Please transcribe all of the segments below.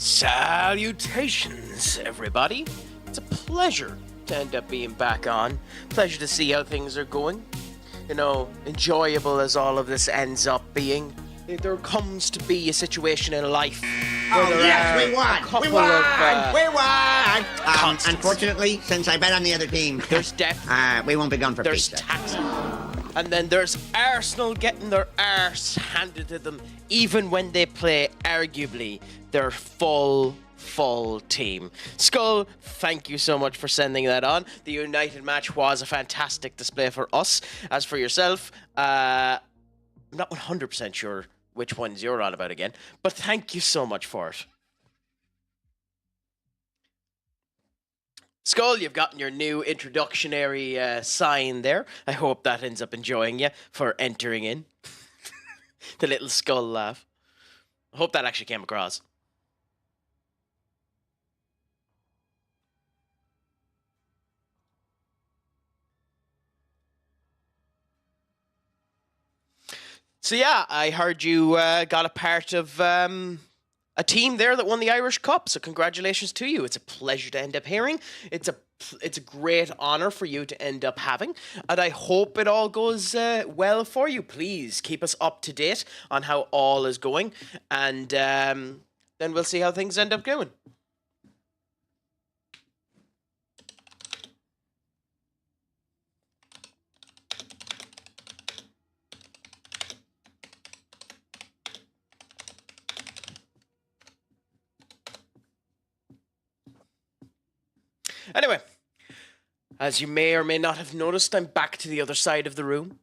Salutations, everybody. It's a pleasure to end up being back on. Pleasure to see how things are going. You know, enjoyable as all of this ends up being. There comes to be a situation in life where we won! We won! Unfortunately, since I bet on the other team, there's death. We won't be going for there's pizza. Tax. And then there's Arsenal getting their arse handed to them, even when they play arguably their full team. Skull, thank you so much for sending that on. The United match was a fantastic display for us. As for yourself, I'm not 100% sure which ones you're on about again, but thank you so much for it. Skull, you've gotten your new introductionary sign there. I hope that ends up enjoying you for entering in. The little skull laugh. I hope that actually came across. So yeah, I heard you got a part of a team there that won the Irish Cup. So congratulations to you. It's a pleasure to end up hearing. It's a great honor for you to end up having, and I hope it all goes well for you. Please keep us up to date on how all is going, and then we'll see how things end up going. Anyway, as you may or may not have noticed, I'm back to the other side of the room,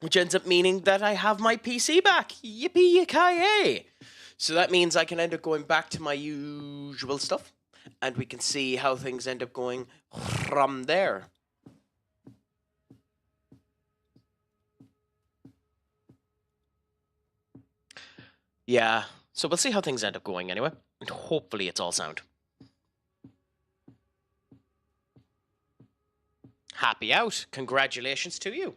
which ends up meaning that I have my PC back. Yippee-ki-yay! So that means I can end up going back to my usual stuff, and we can see how things end up going from there. Yeah, so we'll see how things end up going anyway, and hopefully it's all sound. Happy out. Congratulations to you.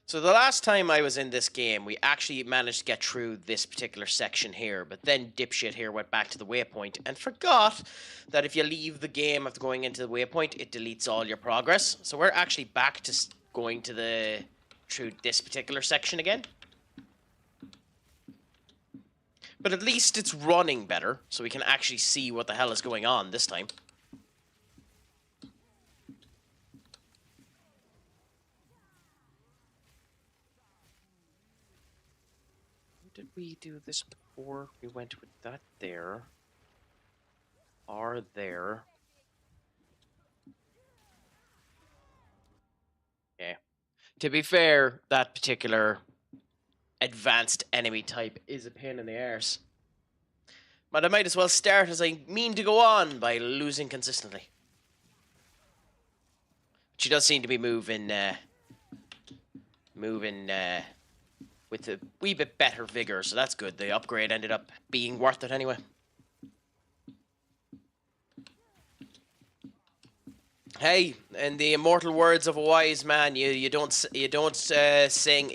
So the last time I was in this game, we actually managed to get through this particular section here, but then dipshit here went back to the waypoint and forgot that if you leave the game after going into the waypoint, it deletes all your progress. So we're actually back to going to through this particular section again. But at least it's running better, so we can actually see what the hell is going on this time. Did we do this before? We went with that there. R there. Okay. To be fair, that particular advanced enemy type is a pain in the arse. But I might as well start as I mean to go on by losing consistently. She does seem to be moving with a wee bit better vigor, so that's good. The upgrade ended up being worth it anyway. Hey, in the immortal words of a wise man, you don't sing,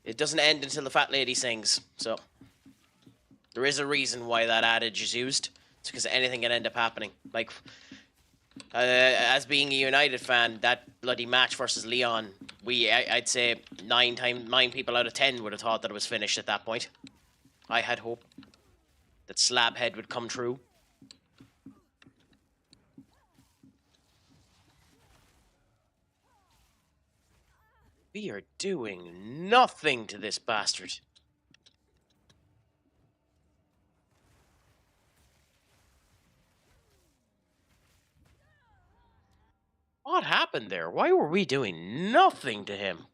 it doesn't end until the fat lady sings. So there is a reason why that adage is used. It's because anything can end up happening. Like As being a United fan, that bloody match versus Leon, I'd say 9 people out of 10 would have thought that it was finished at that point. I had hope that Slabhead would come true. We are doing nothing to this bastard. What happened there? Why were we doing nothing to him?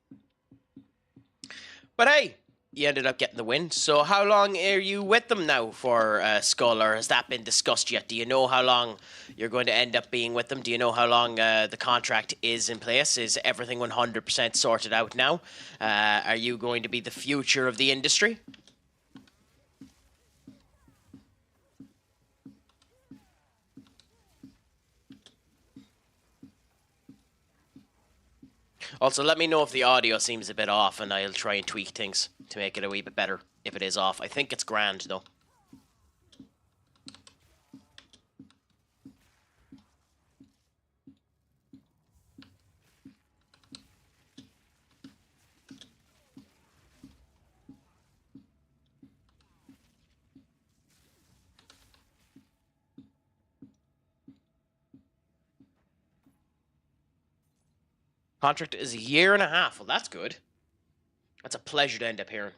But hey, you ended up getting the win. So how long are you with them now for, Skull, or has that been discussed yet? Do you know how long you're going to end up being with them? Do you know how long the contract is in place? Is everything 100% sorted out now? Are you going to be the future of the industry? Also, let me know if the audio seems a bit off, and I'll try and tweak things to make it a wee bit better if it is off. I think it's grand, though. Contract is 1.5 years. Well, that's good. That's a pleasure to end up hearing.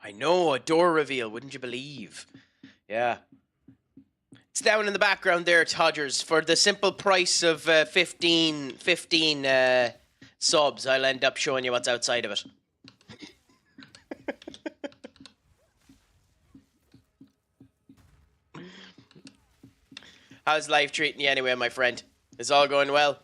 I know, a door reveal, wouldn't you believe? Yeah. It's down in the background there, Todgers. For the simple price of 15 subs, I'll end up showing you what's outside of it. How's life treating you anyway, my friend? Is all going well?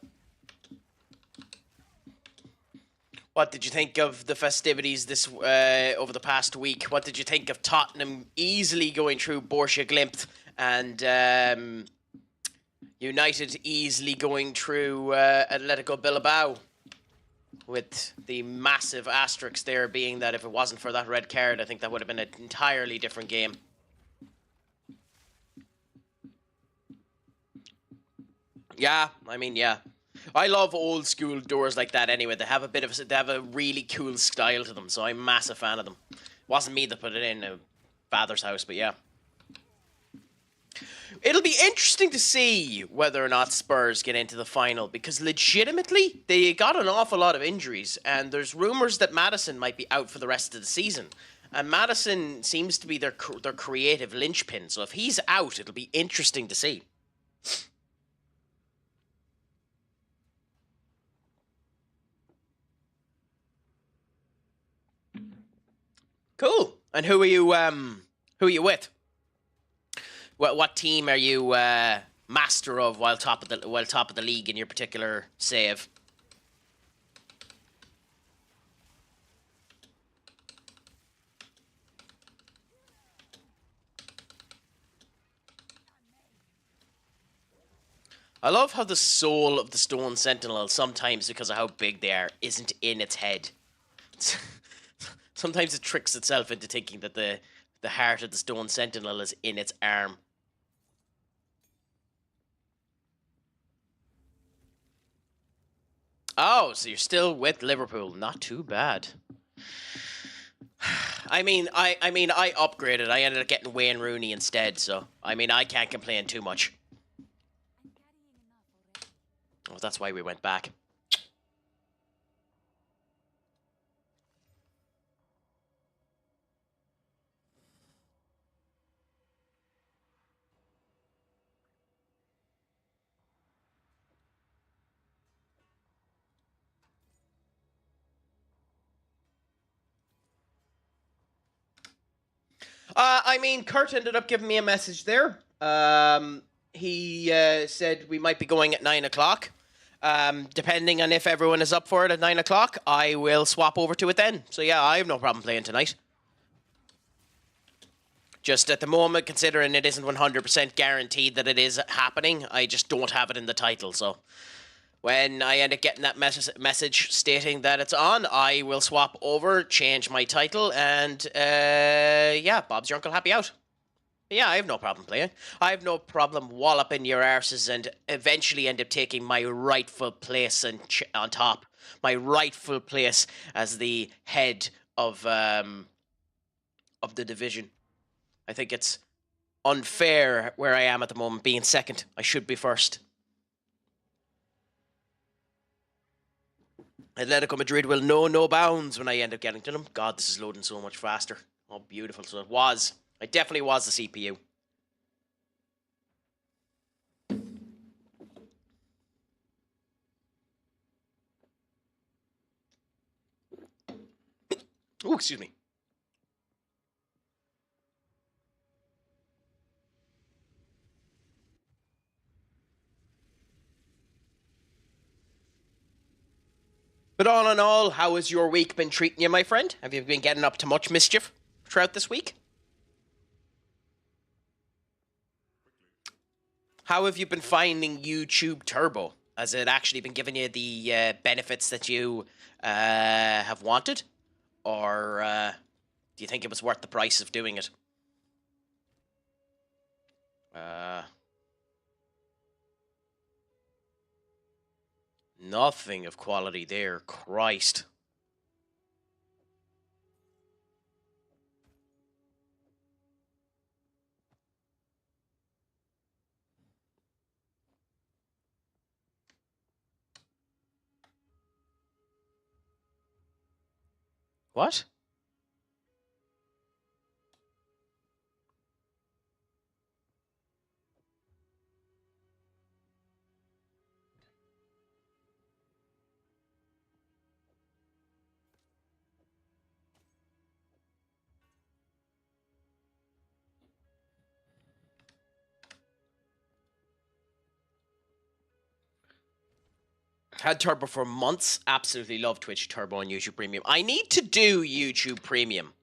What did you think of the festivities this over the past week? What did you think of Tottenham easily going through Borussia Glimt and United easily going through Atletico Bilbao? With the massive asterisk there being that if it wasn't for that red card, I think that would have been an entirely different game. Yeah, I mean, yeah. I love old school doors like that anyway. They have a really cool style to them, so I'm a massive fan of them. Wasn't me that put it in a father's house, but yeah. It'll be interesting to see whether or not Spurs get into the final, because legitimately, they got an awful lot of injuries, and there's rumours that Maddison might be out for the rest of the season. And Maddison seems to be their creative linchpin, so if he's out, it'll be interesting to see. Cool. And who are you with? What team are you master of while top of the league in your particular save? I love how the soul of the Stone Sentinel, sometimes because of how big they are, isn't in its head. Sometimes it tricks itself into thinking that the heart of the Stone Sentinel is in its arm. Oh, so you're still with Liverpool. Not too bad. I mean, I upgraded. I ended up getting Wayne Rooney instead, so I mean, I can't complain too much. Oh, that's why we went back. I mean, Kurt ended up giving me a message there. He said we might be going at 9 o'clock. Depending on if everyone is up for it at 9 o'clock, I will swap over to it then. So yeah, I have no problem playing tonight. Just at the moment, considering it isn't 100% guaranteed that it is happening, I just don't have it in the title, so When I end up getting that message stating that it's on, I will swap over, change my title, and yeah, Bob's your uncle, happy out. Yeah, I have no problem playing. I have no problem walloping your arses and eventually end up taking my rightful place and on top. My rightful place as the head of the division. I think it's unfair where I am at the moment, being second. I should be first. Atletico Madrid will know no bounds when I end up getting to them. God, this is loading so much faster. Oh, beautiful. So it was. It definitely was the CPU. Oh, excuse me. But all in all, how has your week been treating you, my friend? Have you been getting up to much mischief throughout this week? How have you been finding YouTube Turbo? Has it actually been giving you the benefits that you have wanted? Or do you think it was worth the price of doing it? Nothing of quality there. Christ. What? Had Turbo for months. Absolutely love Twitch Turbo and YouTube Premium. I need to do YouTube Premium.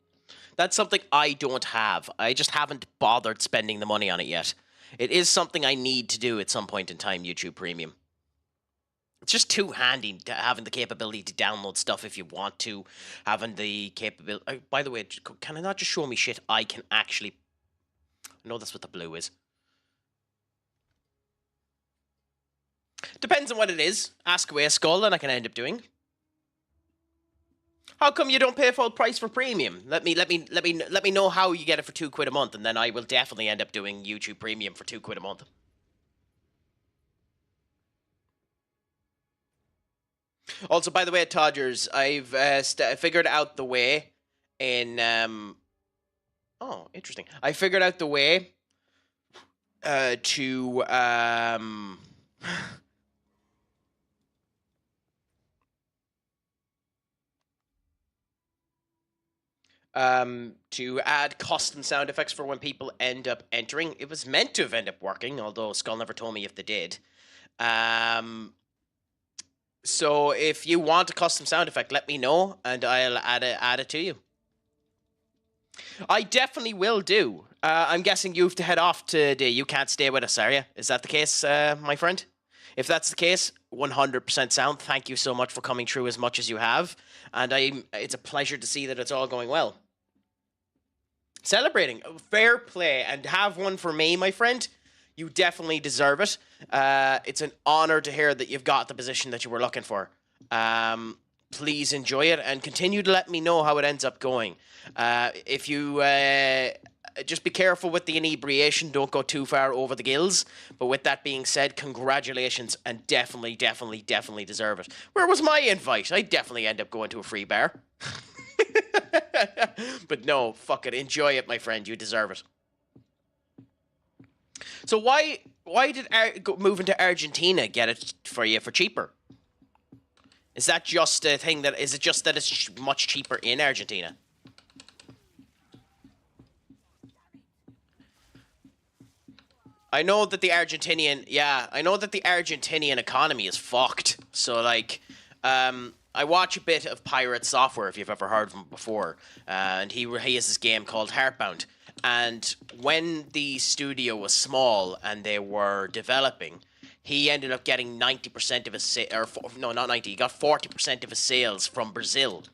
That's something I don't have. I just haven't bothered spending the money on it yet. It is something I need to do at some point in time, YouTube Premium. It's just too handy to having the capability to download stuff if you want to. Having the capability... by the way, can I not just show me shit I can actually... I know that's what the blue is. Depends on what it is. Ask away a skull, and I can end up doing. How come you don't pay full price for premium? Let me know how you get it for £2 a month, and then I will definitely end up doing YouTube Premium for £2 a month. Also, by the way, Todgers, I've figured out the way in oh, interesting. I figured out the way to add custom sound effects for when people end up entering. It was meant to have ended up working, although Skull never told me if they did. So if you want a custom sound effect, let me know, and I'll add it to you. I definitely will do. I'm guessing you have to head off today. You can't stay with us, are you? Is that the case, my friend? If that's the case, 100% sound. Thank you so much for coming through as much as you have. And it's a pleasure to see that it's all going well. Celebrating. Fair play. And have one for me, my friend. You definitely deserve it. It's an honor to hear that you've got the position that you were looking for. Please enjoy it and continue to let me know how it ends up going. If you... just be careful with the inebriation. Don't go too far over the gills. But with that being said, congratulations and definitely deserve it. Where was my invite? I definitely end up going to a free bar. But no, fuck it. Enjoy it, my friend. You deserve it. So why did moving to Argentina get it for you for cheaper? Is that just a thing that... Is it just that it's much cheaper in Argentina? I know that the Argentinian economy is fucked. So, like, I watch a bit of Pirate Software, if you've ever heard of him before. And he has this game called Heartbound. And when the studio was small and they were developing, he ended up getting 90% of his no, not 90. He got 40% of his sales from Brazil,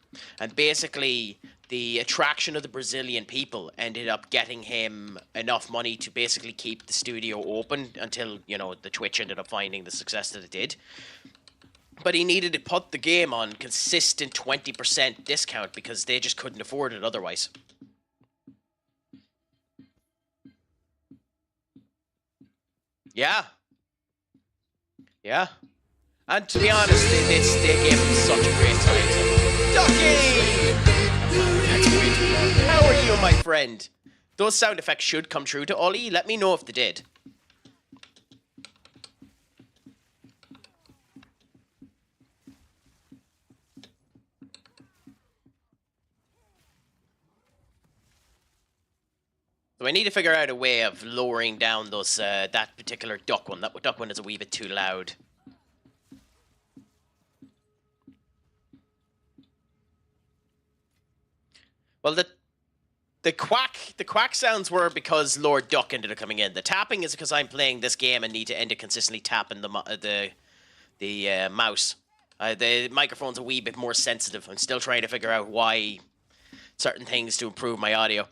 and basically the attraction of the Brazilian people ended up getting him enough money to basically keep the studio open until, you know, the Twitch ended up finding the success that it did. But he needed to put the game on consistent 20% discount because they just couldn't afford it otherwise. Yeah. Yeah. And to be honest, they gave him such a great time. Ducky! That's great. How are you, my friend? Those sound effects should come true to Ollie. Let me know if they did. So I need to figure out a way of lowering down those that particular duck one. That duck one is a wee bit too loud. Well, the quack sounds were because Lord Duck ended up coming in. The tapping is because I'm playing this game and need to end up consistently tapping the mouse. The microphone's a wee bit more sensitive. I'm still trying to figure out why certain things to improve my audio.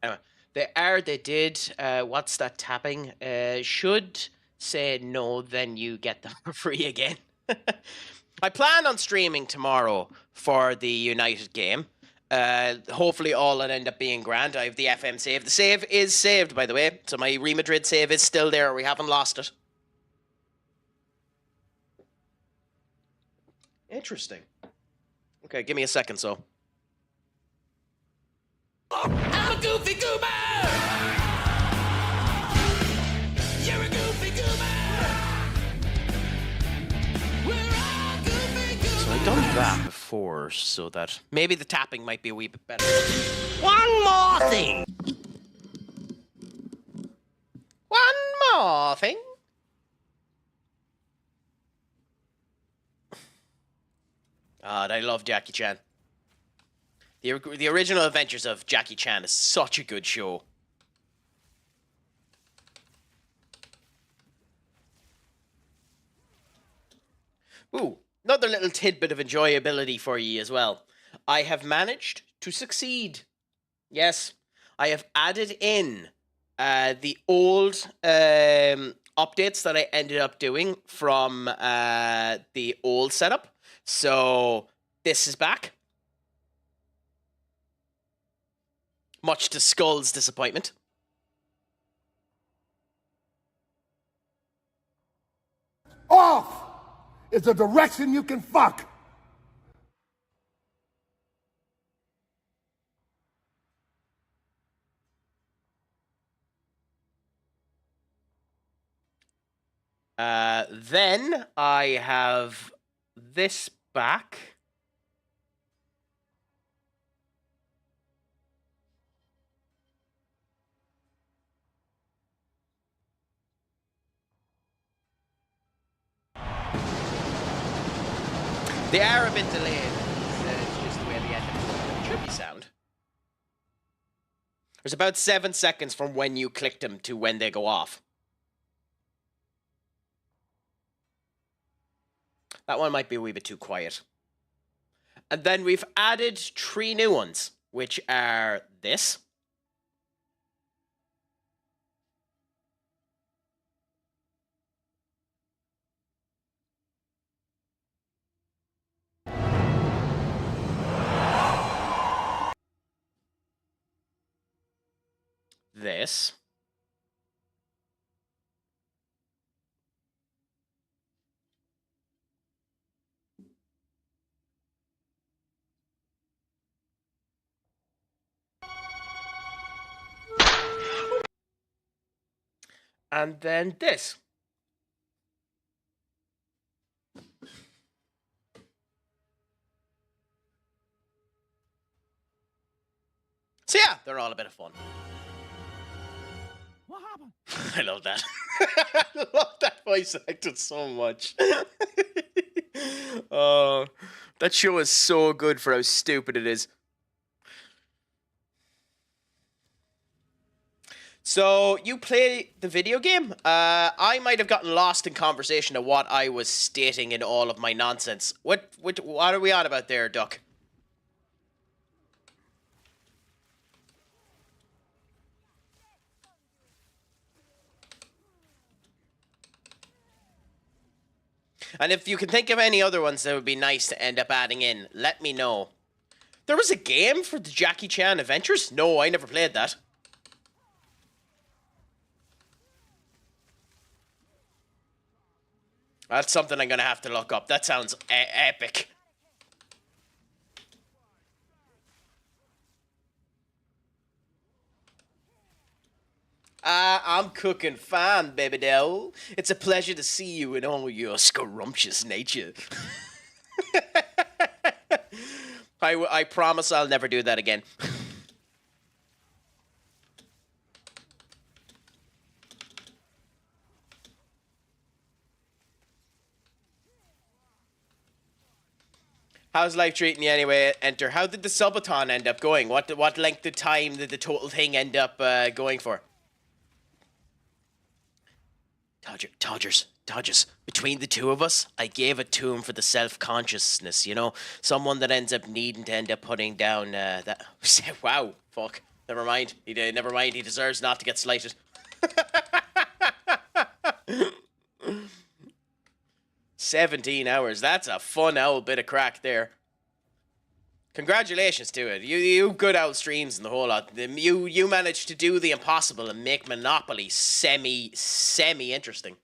Anyway, they did. What's that tapping? Should say no, then you get them for free again. I plan on streaming tomorrow for the United game. Hopefully all will end up being grand. I have the FM save. The save is saved, by the way. So my Real Madrid save is still there. We haven't lost it. Interesting. Okay, give me a second, so. I'm a goofy goober! You're a goofy goober! We're all goofy goobers! So I've done that before, so that maybe the tapping might be a wee bit better. One more thing! One more thing. God, I love Jackie Chan. The original Adventures of Jackie Chan is such a good show. Ooh, another little tidbit of enjoyability for you as well. I have managed to succeed. Yes, I have added in the old updates that I ended up doing from the old setup. So this is back. Much to Skull's disappointment. Off is the direction you can fuck. Then I have this back. They are a bit delayed. It's just the way the end of it should be sound. There's about 7 seconds from when you click them to when they go off. That one might be a wee bit too quiet. And then we've added 3 new ones, which are this. This. And then this. So yeah, they're all a bit of fun. What happened? I love that. I love that voice actor so much. Oh, that show is so good for how stupid it is. So, you play the video game? I might have gotten lost in conversation of what I was stating in all of my nonsense. What are we on about there, Duck? And if you can think of any other ones that would be nice to end up adding in, let me know. There was a game for the Jackie Chan Adventures? No, I never played that. That's something I'm going to have to look up. That sounds epic. I'm cooking fine, baby doll. It's a pleasure to see you in all your scrumptious nature. I promise I'll never do that again. How's life treating you anyway, Enter? How did the subathon end up going? What length of time did the total thing end up going for? Dodgers. Between the two of us, I gave it to him for the self-consciousness, you know? Someone that ends up needing to end up putting down that... Wow, fuck. Never mind. Never mind. He deserves not to get slighted. 17 hours. That's a fun old bit of crack there. Congratulations to it. You good old streams and the whole lot. You managed to do the impossible and make Monopoly semi interesting.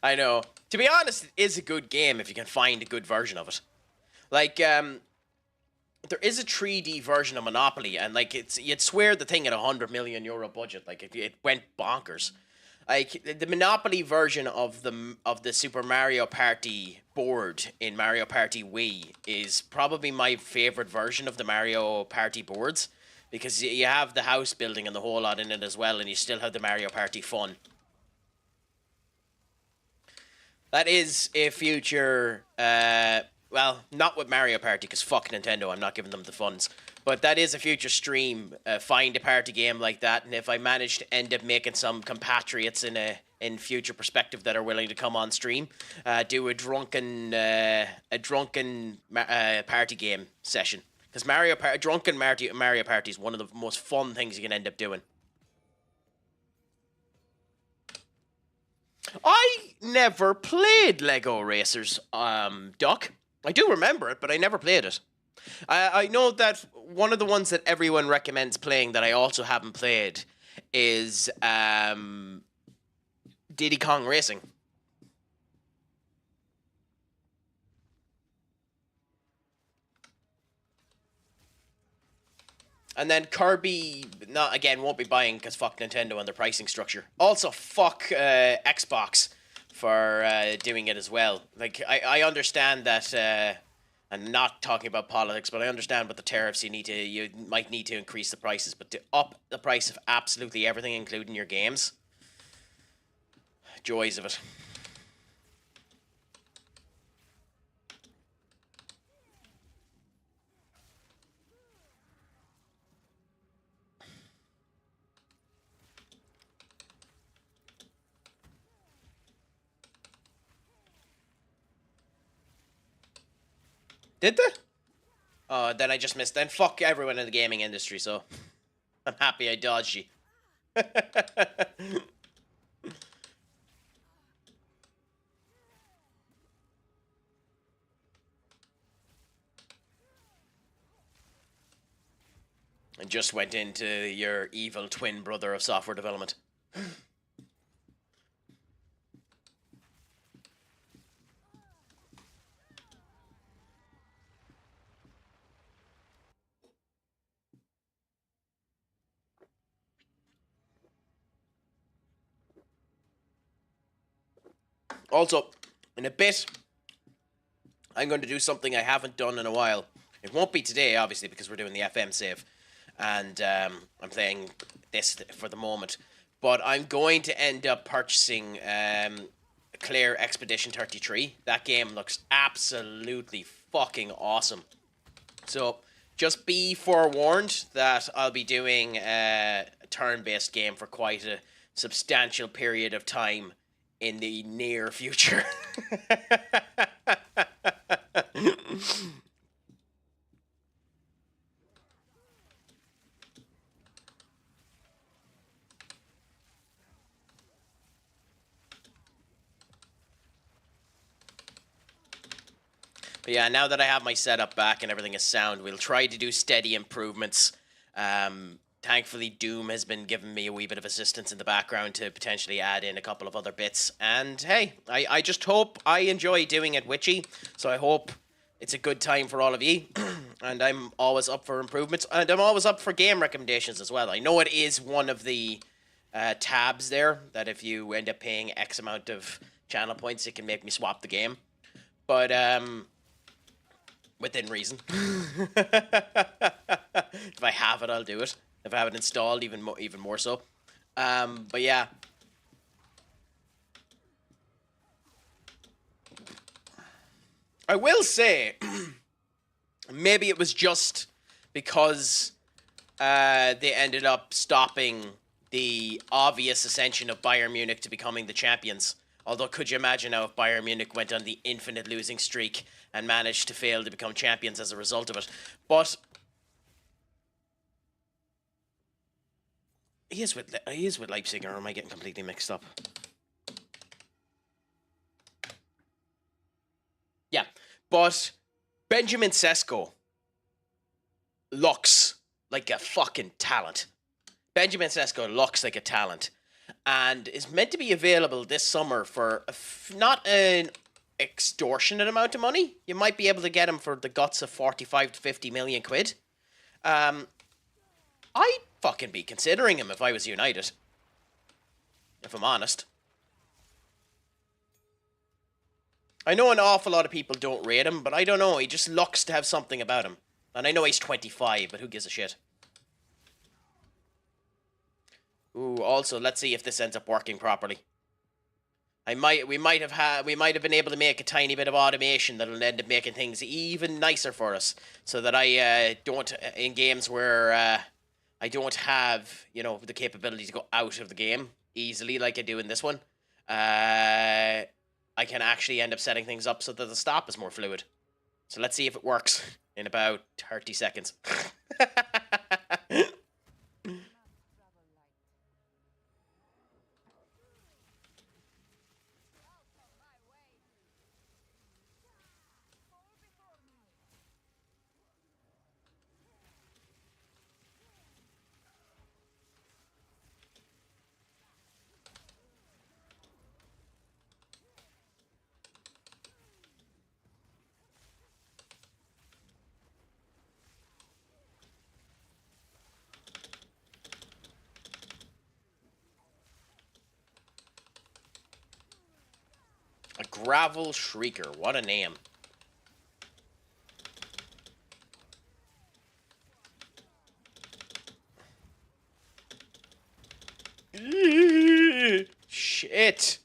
I know. To be honest, it is a good game if you can find a good version of it. Like, there is a 3D version of Monopoly, and like you'd swear the thing at €100 million budget. Like it went bonkers. Like the Monopoly version of the Super Mario Party board in Mario Party Wii is probably my favorite version of the Mario Party boards, because you have the house building and the whole lot in it as well, and you still have the Mario Party fun. That is a future, well, not with Mario Party, because fuck Nintendo, I'm not giving them the funds. But that is a future stream, find a party game like that, and if I manage to end up making some compatriots in future perspective that are willing to come on stream, do a drunken party game session. Because drunken Mario Party is one of the most fun things you can end up doing. I never played Lego Racers, Duck. I do remember it, but I never played it. I know that one of the ones that everyone recommends playing that I also haven't played is Diddy Kong Racing. And then Kirby, won't be buying because fuck Nintendo and their pricing structure. Also, fuck Xbox for doing it as well. Like, I understand that, I'm not talking about politics, but I understand with the tariffs you might need to increase the prices, but to up the price of absolutely everything, including your games, joys of it. Did they? Oh, then I just missed. Then fuck everyone in the gaming industry, so I'm happy I dodged you. And just went into your evil twin brother of software development. Also, in a bit, I'm going to do something I haven't done in a while. It won't be today, obviously, because we're doing the FM save. And I'm playing this for the moment. But I'm going to end up purchasing Claire Expedition 33. That game looks absolutely fucking awesome. So, just be forewarned that I'll be doing a turn-based game for quite a substantial period of time in the near future. But yeah, now that I have my setup back and everything is sound, we'll try to do steady improvements. Thankfully, Doom has been giving me a wee bit of assistance in the background to potentially add in a couple of other bits. And hey, I just hope I enjoy doing it witchy. So I hope it's a good time for all of you. And I'm always up for improvements. And I'm always up for game recommendations as well. I know it is one of the tabs there that if you end up paying X amount of channel points, it can make me swap the game. But, within reason. If I have it, I'll do it. If I have it installed, even more so. But yeah. I will say, maybe it was just because they ended up stopping the obvious ascension of Bayern Munich to becoming the champions. Although, could you imagine now if Bayern Munich went on the infinite losing streak and managed to fail to become champions as a result of it? But he is with Leipzig, or am I getting completely mixed up? Yeah, but Benjamin Sesko looks like a fucking talent. Benjamin Sesko looks like a talent. And is meant to be available this summer for not an extortionate amount of money. You might be able to get him for the guts of 45 to 50 million quid. I'd fucking be considering him if I was United. If I'm honest. I know an awful lot of people don't rate him, but I don't know. He just looks to have something about him. And I know he's 25, but who gives a shit? Ooh, also, let's see if this ends up working properly. We might have been able to make a tiny bit of automation that'll end up making things even nicer for us, so that I don't, in games where I don't have, the capability to go out of the game easily like I do in this one, I can actually end up setting things up so that the stop is more fluid. So let's see if it works in about 30 seconds. A gravel shrieker. What a name. Shit.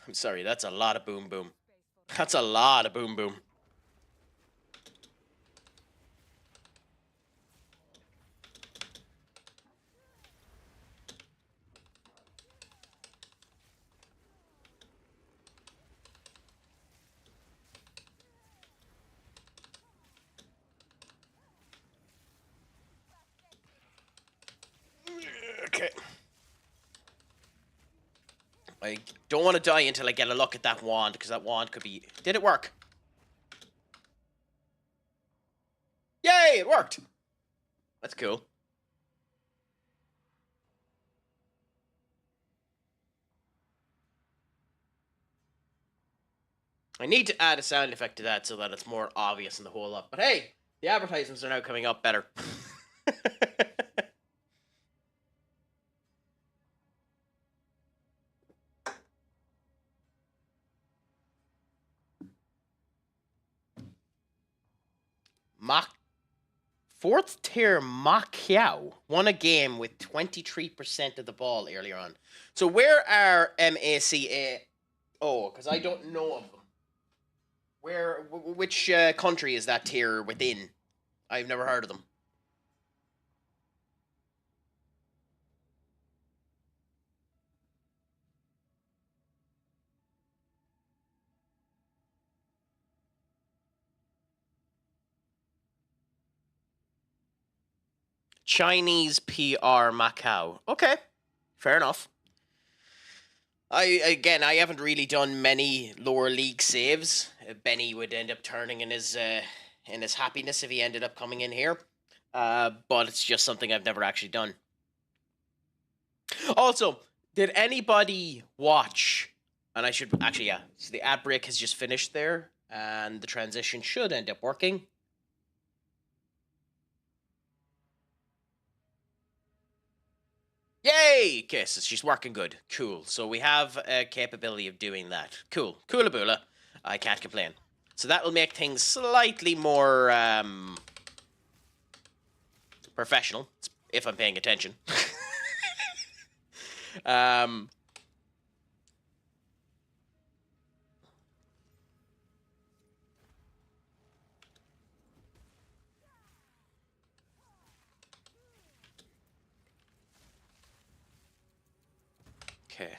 I'm sorry, that's a lot of boom boom. That's a lot of boom boom. Okay. I don't want to die until I get a look at that wand, because that wand could be... Did it work? Yay, it worked! That's cool. I need to add a sound effect to that so that it's more obvious in the whole lot. But hey, the advertisements are now coming up better. Fourth tier Macau won a game with 23% of the ball earlier on. So where are MACA? Oh, because I don't know of them. Which country is that tier within? I've never heard of them. Chinese PR Macau. Okay, fair enough. I haven't really done many lower league saves. Benny would end up turning in his happiness if he ended up coming in here. But it's just something I've never actually done. Also, did anybody watch? And I should actually, yeah. So the ad break has just finished there, and the transition should end up working. Yay! Okay, so she's working good. Cool. So we have a capability of doing that. Cool. Coolaboola. I can't complain. So that will make things slightly more professional, if I'm paying attention. Okay.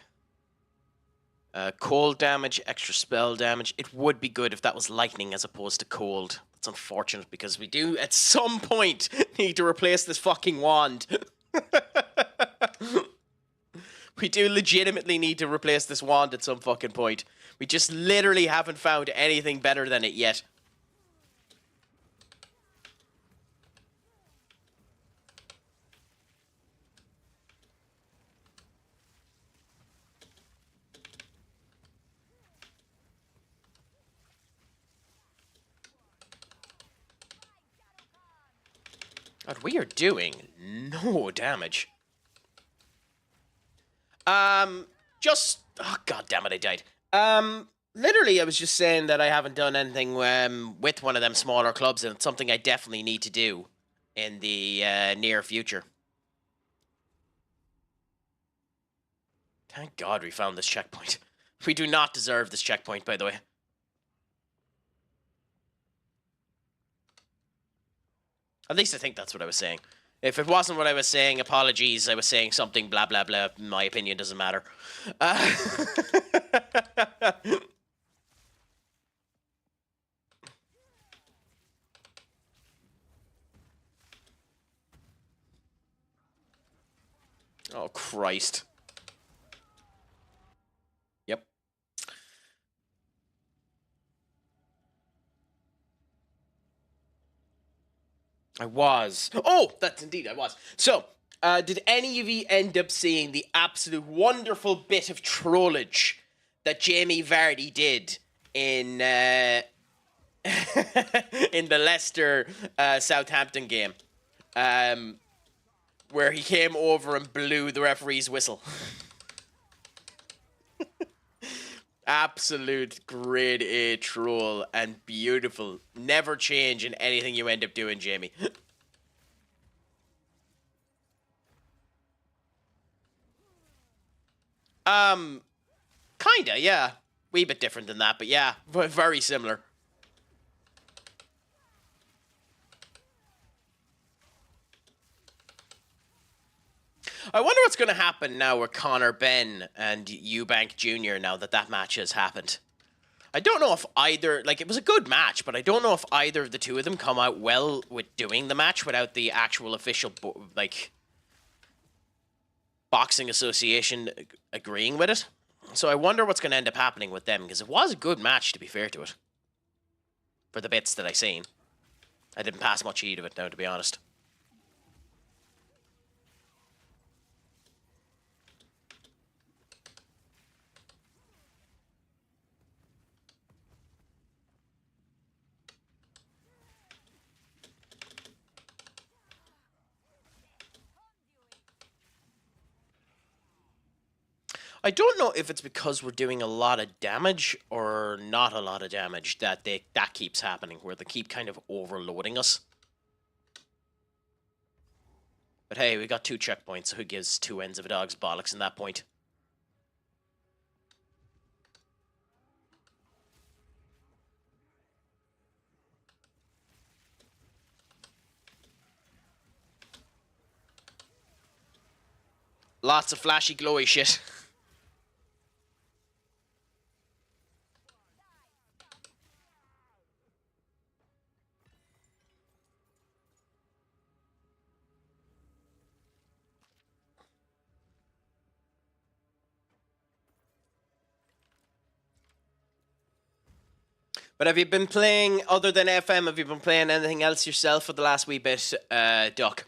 Cold damage, extra spell damage. It would be good if that was lightning as opposed to cold. It's unfortunate because we do at some point need to replace this fucking wand. We do legitimately need to replace this wand at some fucking point. We just literally haven't found anything better than it yet. God, we are doing no damage. Oh, god damn it, I died. Literally, I was just saying that I haven't done anything with one of them smaller clubs, and it's something I definitely need to do in the near future. Thank God we found this checkpoint. We do not deserve this checkpoint, by the way. At least I think that's what I was saying. If it wasn't what I was saying, apologies. I was saying something blah, blah, blah. My opinion doesn't matter. Oh, Christ. Yep. I was. Oh, that's indeed I was. So, did any of you end up seeing the absolute wonderful bit of trollage that Jamie Vardy did in in the Leicester Southampton game, where he came over and blew the referee's whistle? Absolute grade A troll and beautiful. Never change in anything you end up doing, Jamie. Kinda, yeah. Wee bit different than that, but yeah, very similar. I wonder what's going to happen now with Connor Ben and Eubank Jr. now that that match has happened. I don't know if either, like, it was a good match, but I don't know if either of the two of them come out well with doing the match without the actual official, like, boxing association agreeing with it. So I wonder what's going to end up happening with them, because it was a good match, to be fair to it. For the bits that I seen. I didn't pass much heed of it now, to be honest. I don't know if it's because we're doing a lot of damage or not a lot of damage that that keeps happening, where they keep kind of overloading us. But hey, we got 2 checkpoints, so who gives 2 ends of a dog's bollocks in that point? Lots of flashy, glowy shit. But have you been playing, other than FM, have you been playing anything else yourself for the last wee bit, Duck?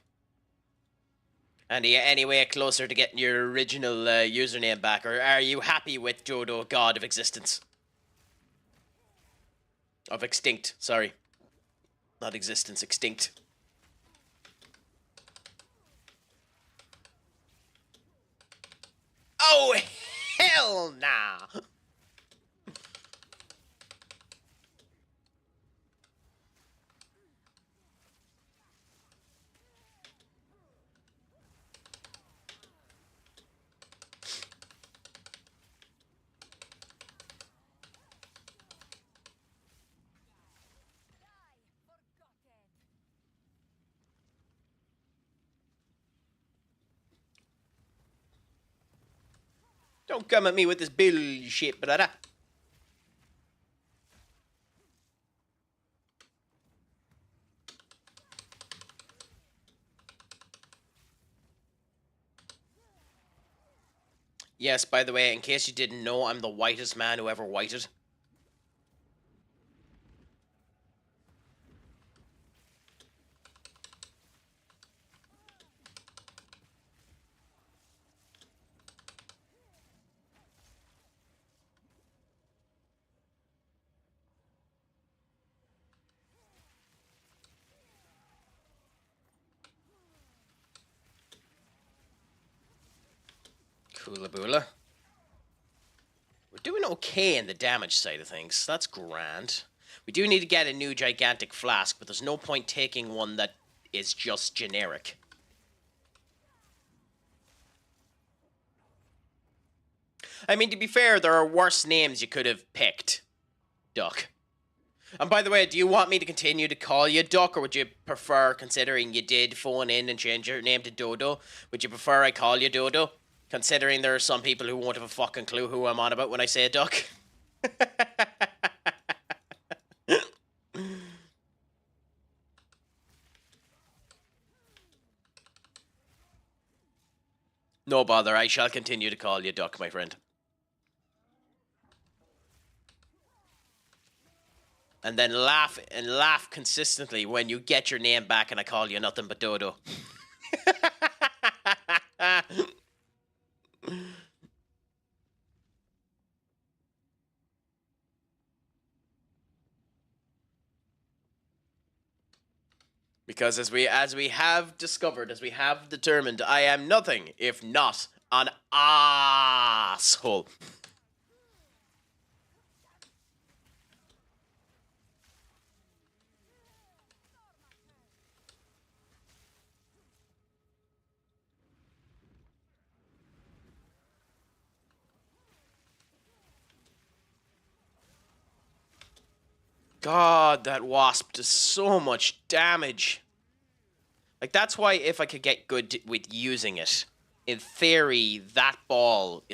And are you anywhere closer to getting your original username back, or are you happy with Jodo, God of Existence? Of Extinct, sorry. Not Existence, Extinct. Oh, hell nah! Don't come at me with this bullshit, brother. Yes, by the way, in case you didn't know, I'm the whitest man who ever whited. Coolaboola. We're doing okay in the damage side of things. That's grand. We do need to get a new gigantic flask, but there's no point taking one that is just generic. I mean, to be fair, there are worse names you could have picked, Duck. And by the way, do you want me to continue to call you Duck, or would you prefer, considering you did phone in and change your name to Dodo, would you prefer I call you Dodo? Considering there are some people who won't have a fucking clue who I'm on about when I say Duck. No bother, I shall continue to call you Duck, my friend. And then laugh consistently when you get your name back and I call you nothing but Dodo. Because as we have discovered, as we have determined, I am nothing if not an asshole. God, that wasp does so much damage. Like, that's why if I could get good with using it, in theory, that ball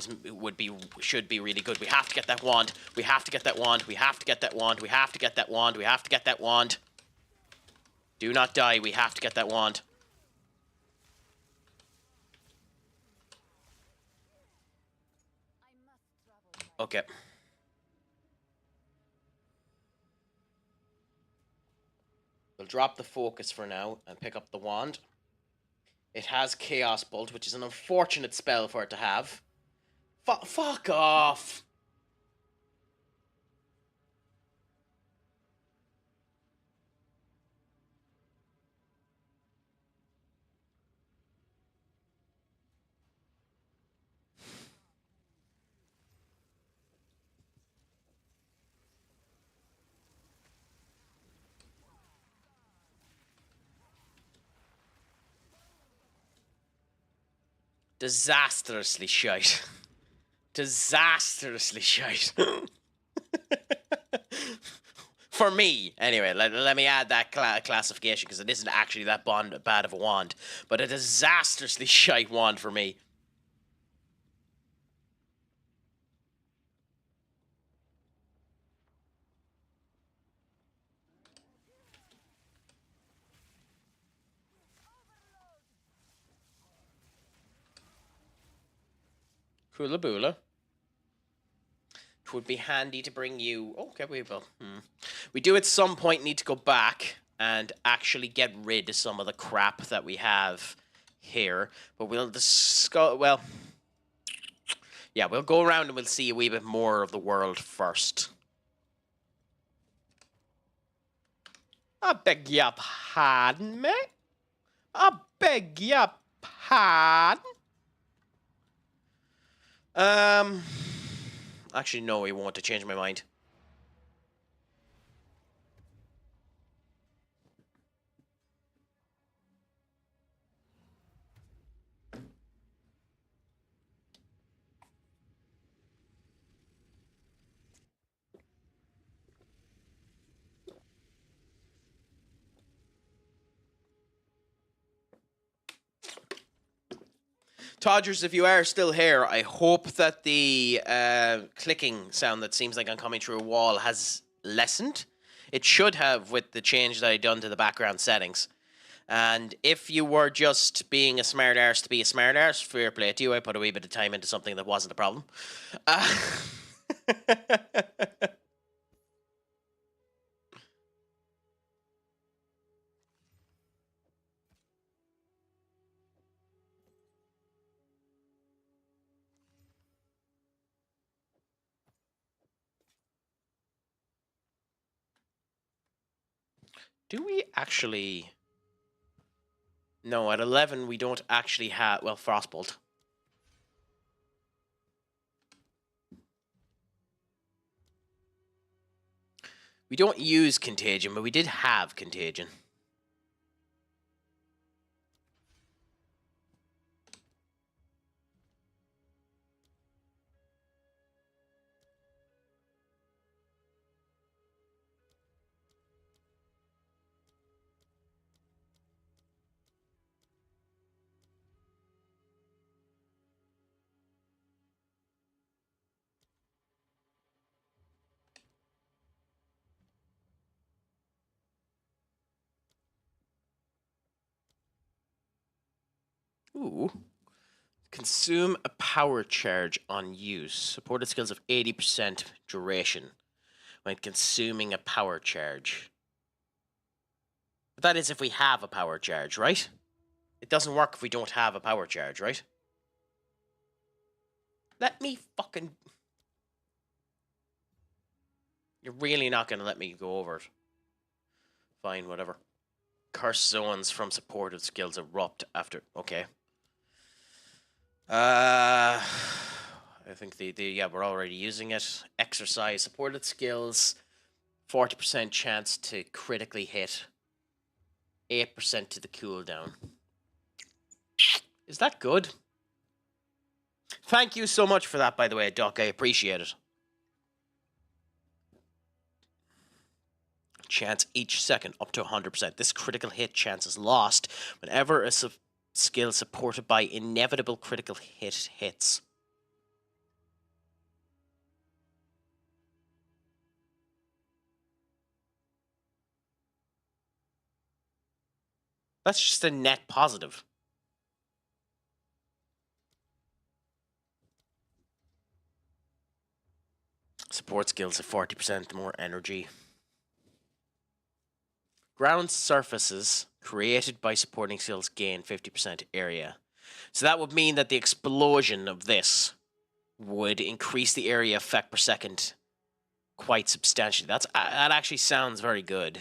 should be really good. We have to get that wand. We have to get that wand. We have to get that wand. We have to get that wand. We have to get that wand. Do not die. We have to get that wand. Okay. We'll drop the focus for now and pick up the wand. It has Chaos Bolt, which is an unfortunate spell for it to have. Fuck off! Disastrously shite. Disastrously shite. For me, anyway, let me add that classification because it isn't actually that bad of a wand, but a disastrously shite wand for me. Coola boola. It would be handy to bring you... Okay, we will. We do at some point need to go back and actually get rid of some of the crap that we have here. But we'll discuss... Well... Yeah, we'll go around and we'll see a wee bit more of the world first. I beg your pardon, mate? I beg your pardon? Actually, no, he won't. To change my mind. Todgers, if you are still here, I hope that the clicking sound that seems like I'm coming through a wall has lessened. It should have with the change that I done to the background settings. And if you were just being a smart arse to be a smart arse, fair play to you. I put a wee bit of time into something that wasn't a problem. Do we actually... No, at 11 we don't actually have... Well, Frostbolt. We don't use Contagion, but we did have Contagion. Ooh. Consume a power charge on use. Supported skills of 80% duration when consuming a power charge. But that is if we have a power charge, right? It doesn't work if we don't have a power charge, right? Let me fucking... You're really not going to let me go over it. Fine, whatever. Curse zones from supported skills erupt after... Okay. I think yeah, we're already using it. Exercise supported skills, 40% chance to critically hit, 8% to the cooldown. Is that good? Thank you so much for that, by the way, Doc. I appreciate it. Chance each second up to 100%. This critical hit chance is lost whenever a skill supported by inevitable critical hits. That's just a net positive. Support skills of 40% more energy. Ground surfaces created by supporting skills gain 50% area. So that would mean that the explosion of this would increase the area effect per second quite substantially. That actually sounds very good.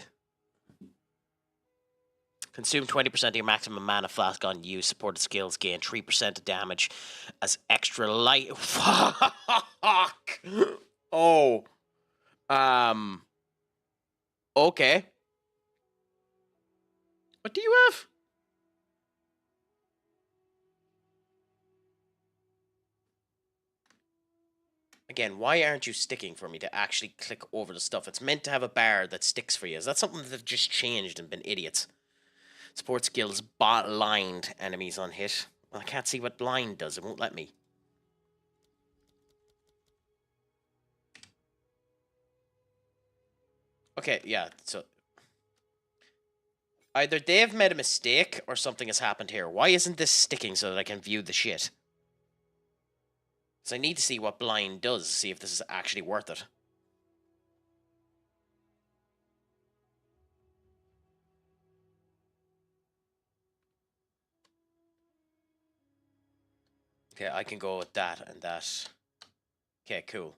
Consume 20% of your maximum mana flask on use. Supported skills gain 3% of damage as extra light. Fuck. Oh. Okay. What do you have? again, why aren't you sticking for me to actually click over the stuff? It's meant to have a bar that sticks for you. Is that something that they've just changed and been idiots? Support skills, blind enemies on hit. Well, I can't see what blind does. It won't let me. Okay, yeah, so... either they've made a mistake or something has happened here. Why isn't this sticking so that I can view the shit? So I need to see what blind does, see if this is actually worth it. Okay, I can go with that and that. Okay, cool.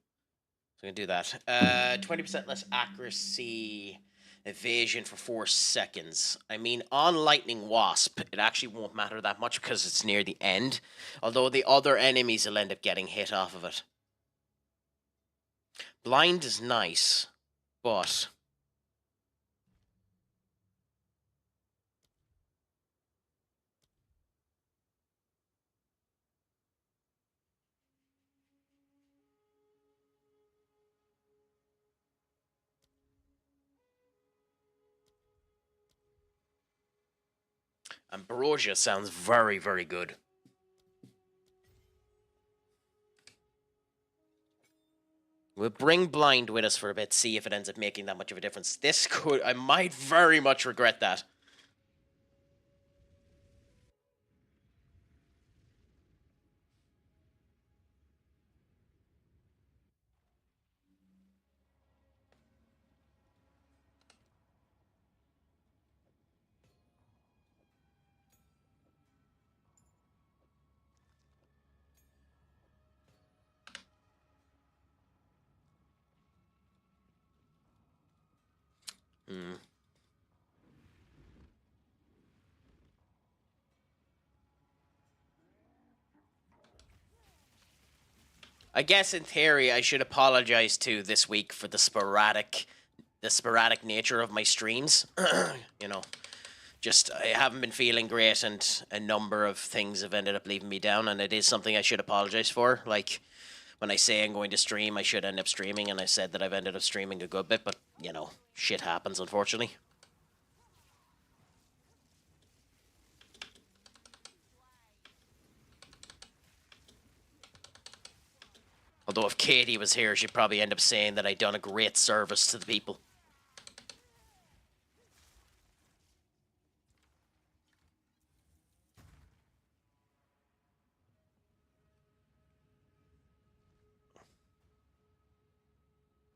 So we can do that. 20% less accuracy, evasion for 4 seconds. I mean, on Lightning Wasp, it actually won't matter that much because it's near the end. Although the other enemies will end up getting hit off of it. Blind is nice, but... Ambrosia sounds very, very good. We'll bring blind with us for a bit, see if it ends up making that much of a difference. This could... I might very much regret that. I guess in theory I should apologize to this week for the sporadic nature of my streams. You know, just I haven't been feeling great and a number of things have ended up leaving me down, and it is something I should apologize for. Like, when I say I'm going to stream, I should end up streaming, and I said that I've ended up streaming a good bit, but, you know, shit happens, unfortunately. Although if Katie was here, she'd probably end up saying that I'd done a great service to the people.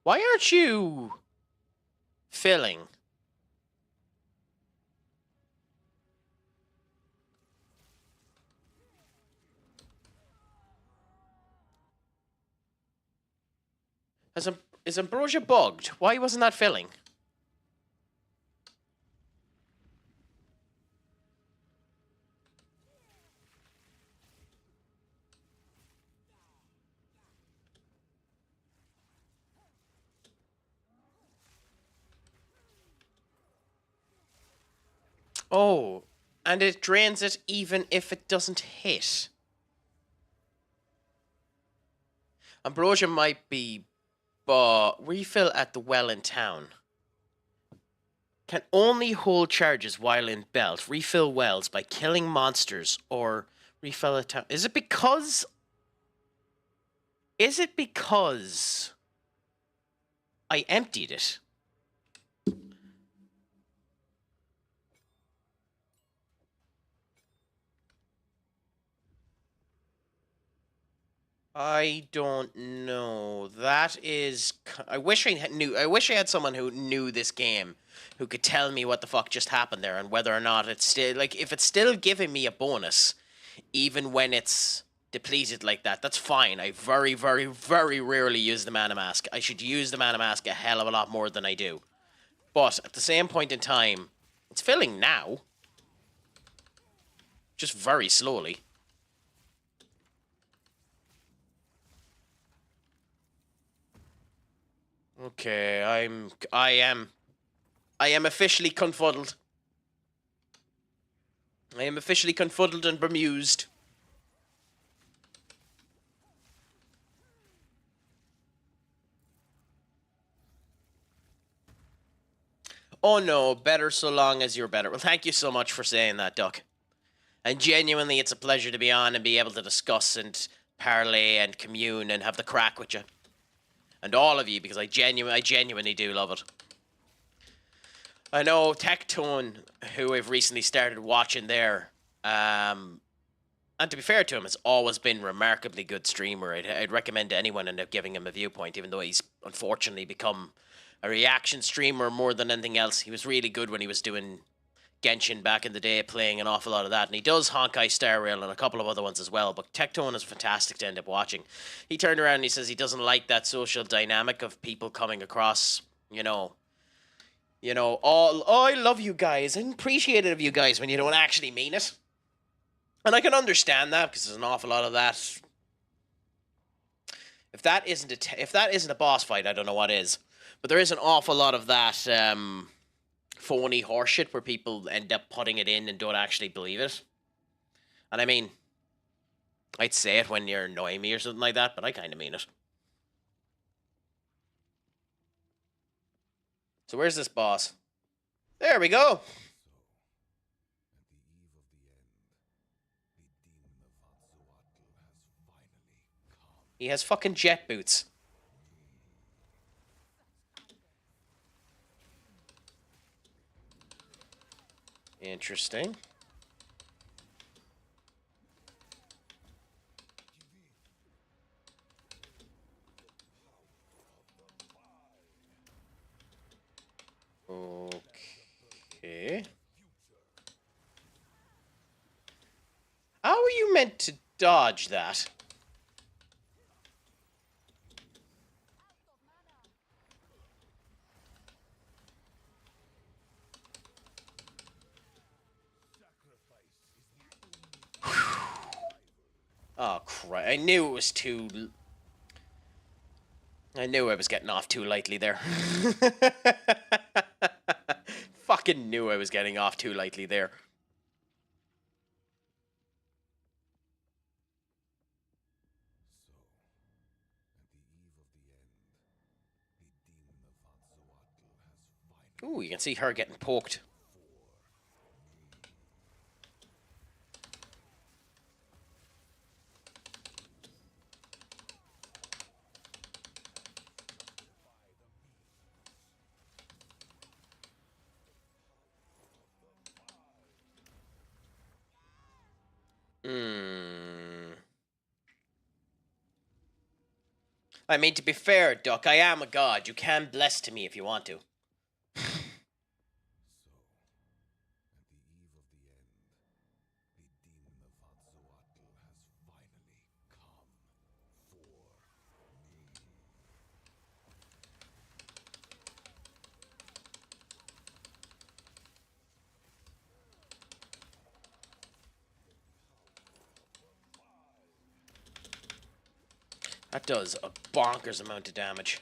Why aren't you filling? Is Ambrosia bugged? Why wasn't that filling? Oh, and it drains it even if it doesn't hit. Ambrosia might be... refill at the well in town. Can only hold charges while in belt. Refill wells by killing monsters or refill a town. Is it because I emptied it? I don't know. That is... I wish I knew. I wish I had someone who knew this game, who could tell me what the fuck just happened there and whether or not it's still... Like, if it's still giving me a bonus, even when it's depleted like that, that's fine. I very, very, very rarely use the mana mask. I should use the mana mask a hell of a lot more than I do. But at the same point in time, it's filling now. Just very slowly. Okay, I am officially confuddled. I am officially confuddled and bemused. Oh no, better so long as you're better. Well, thank you so much for saying that, Duck. And genuinely, it's a pleasure to be on and be able to discuss and parlay and commune and have the crack with you. And all of you, because I genuinely do love it. I know Tectone, who I've recently started watching there, and to be fair to him, has always been a remarkably good streamer. I'd recommend to anyone end up giving him a viewpoint, even though he's unfortunately become a reaction streamer more than anything else. He was really good when he was doing Genshin back in the day, playing an awful lot of that, and he does Honkai Star Rail and a couple of other ones as well, but Tectone is fantastic to end up watching. He turned around and he says he doesn't like that social dynamic of people coming across, all, oh, I love you guys, I'm appreciative of you guys when you don't actually mean it. And I can understand that, because there's an awful lot of that. If that isn't a boss fight, I don't know what is. But there is an awful lot of that phony horseshit where people end up putting it in and don't actually believe it. And I mean, I'd say it when you're annoying me or something like that, but I kind of mean it. So where's this boss? There we go. He has fucking jet boots. Interesting. Okay. How are you meant to dodge that? Oh, crap. I knew it was too... I knew I was getting off too lightly there. Fucking knew I was getting off too lightly there. Ooh, you can see her getting poked. I mean, to be fair, Duck, I am a god. You can bless to me if you want to. That does a bonkers amount of damage.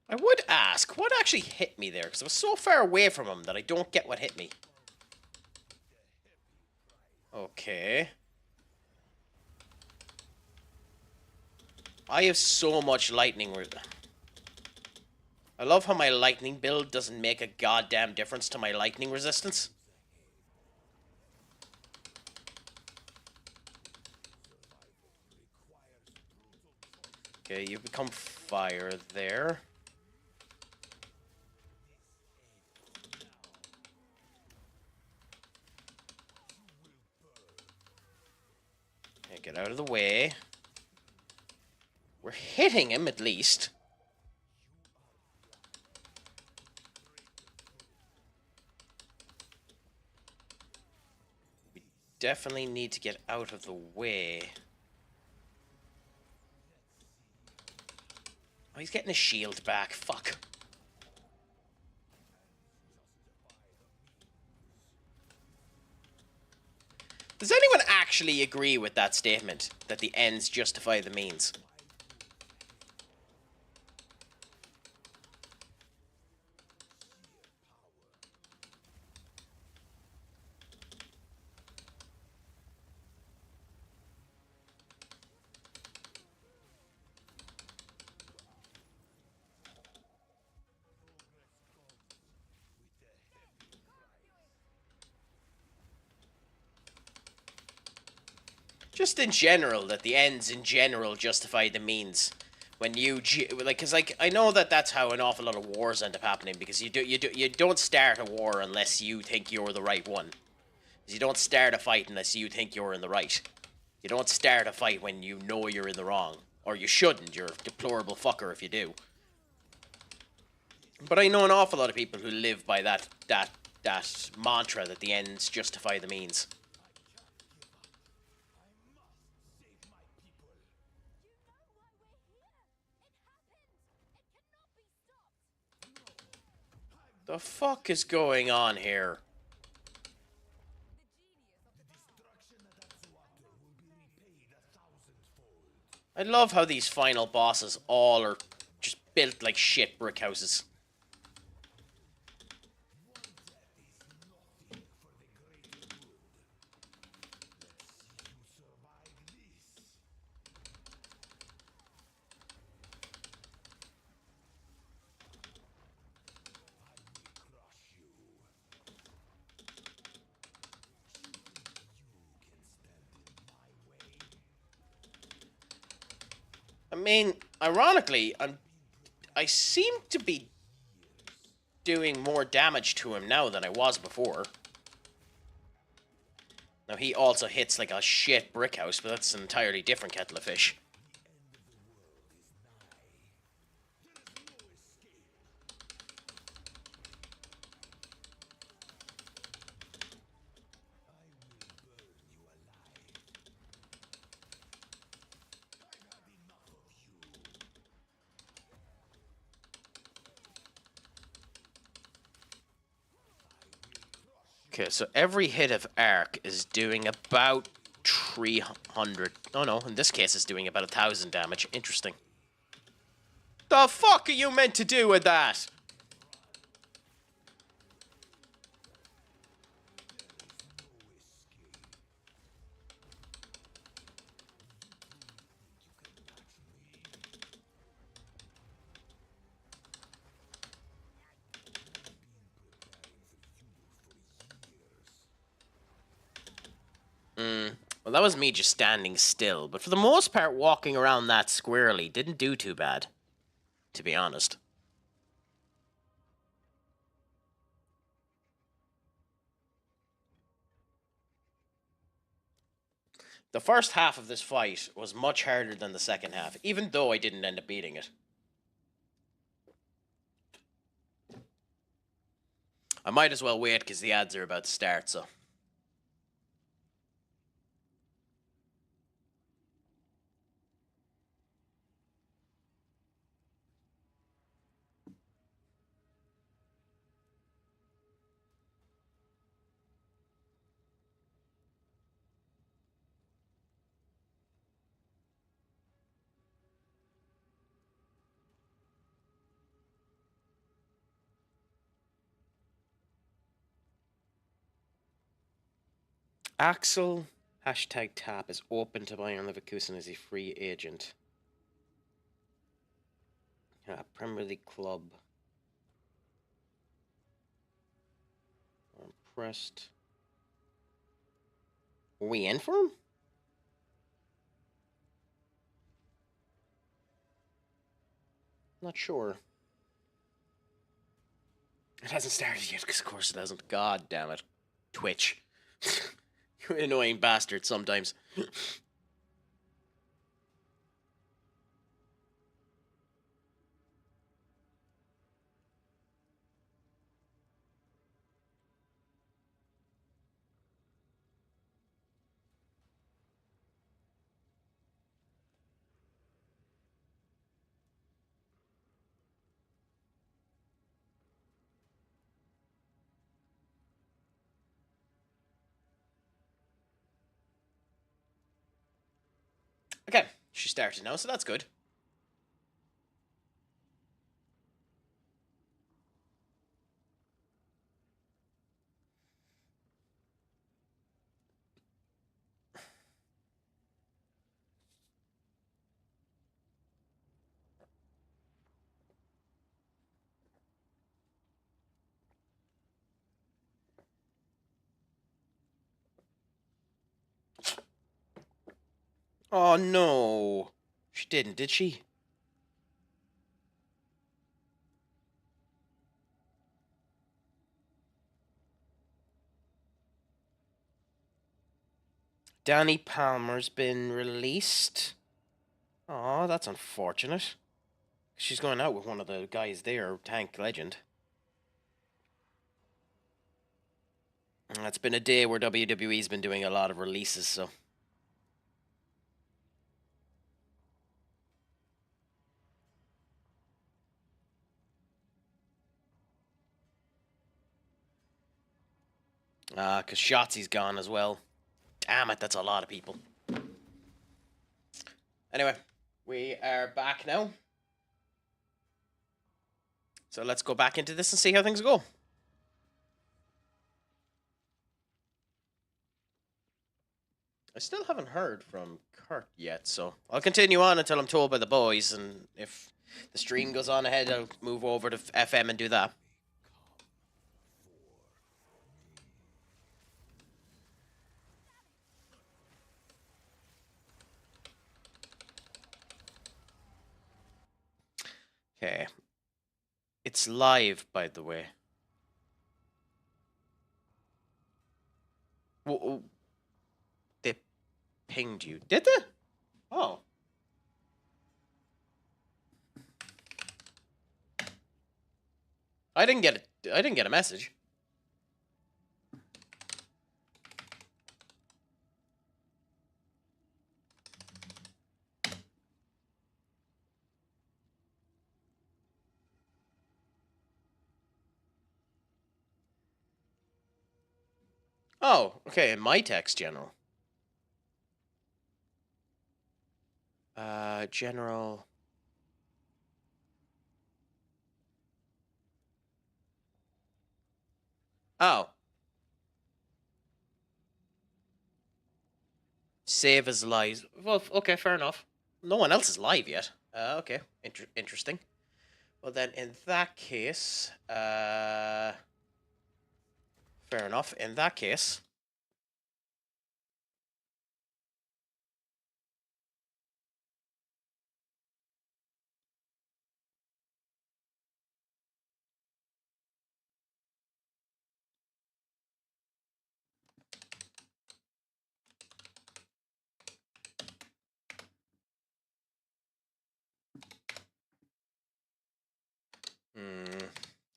I would ask, what actually hit me there? Because I was so far away from him that I don't get what hit me. Okay. I have so much lightning. I love how my lightning build doesn't make a goddamn difference to my lightning resistance. Okay, you become fire there. Okay, get out of the way. We're hitting him at least. We definitely need to get out of the way. Oh, he's getting his shield back. Fuck. Does anyone actually agree with that statement? That the ends justify the means? Just in general, that the ends in general justify the means. When you because I know that that's how an awful lot of wars end up happening, because you don't start a war unless you think you're the right one. You don't start a fight unless you think you're in the right. You don't start a fight when you know you're in the wrong, or you shouldn't. You're a deplorable fucker if you do. But I know an awful lot of people who live by that mantra that the ends justify the means. The fuck is going on here? I love how these final bosses all are just built like shit brick houses. I mean, ironically, I seem to be doing more damage to him now than I was before. Now, he also hits like a shit brick house, but that's an entirely different kettle of fish. Okay, so every hit of arc is doing about 300... Oh no, in this case it's doing about 1,000 damage. Interesting. The fuck are you meant to do with that? Well, that was me just standing still, but for the most part, walking around that squarely didn't do too bad, to be honest. The first half of this fight was much harder than the second half, even though I didn't end up beating it. I might as well wait because the ads are about to start, so... Axel #tap is open to buy on Leverkusen as a free agent. Premier League club. I'm impressed. Were we in for him? Not sure. It hasn't started yet, because of course it hasn't. God damn it. Twitch. You're an annoying bastard sometimes. Okay, she started now, so that's good. Oh no. She didn't, did she? Danny Palmer's been released. Oh, that's unfortunate. She's going out with one of the guys there, Tank Legend. And it's been a day where WWE's been doing a lot of releases, so. Because Shotzi's gone as well. Damn it, that's a lot of people. Anyway, we are back now. So let's go back into this and see how things go. I still haven't heard from Kurt yet, so I'll continue on until I'm told by the boys, and if the stream goes on ahead, I'll move over to FM and do that. Okay. It's live, by the way. Whoa. They pinged you. Did they? Oh. I didn't get it. I didn't get a message. Oh, okay, in my text, General. General. Oh. Save as live. Well, okay, fair enough. No one else is live yet. Okay, interesting. Well, then, in that case, fair enough. In that case,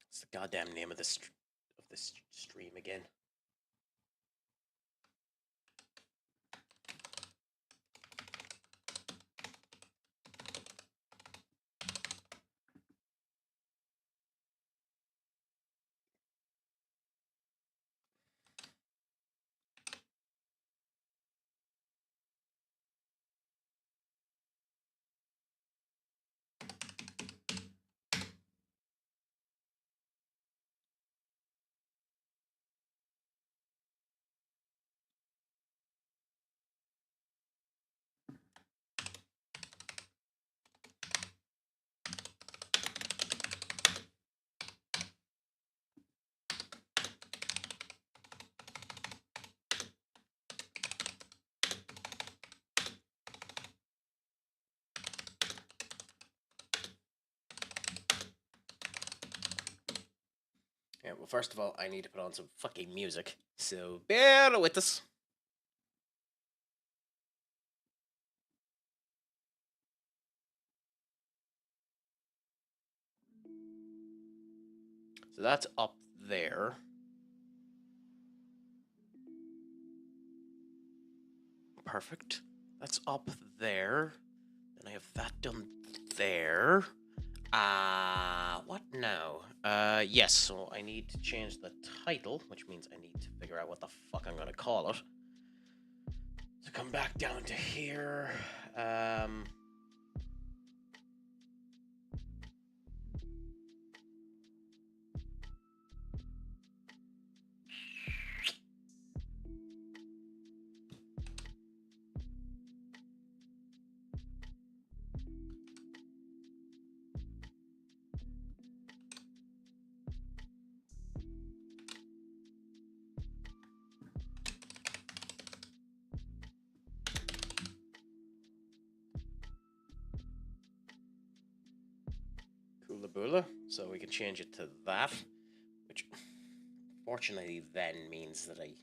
what's the goddamn name of this stream again? Yeah, well, first of all, I need to put on some fucking music, so bear with us. So that's up there. Perfect. That's up there. Then I have that done there. What now? Yes, so I need to change the title, which means I need to figure out what the fuck I'm gonna call it. So come back down to here. Tabula, so we can change it to that, which fortunately then means that I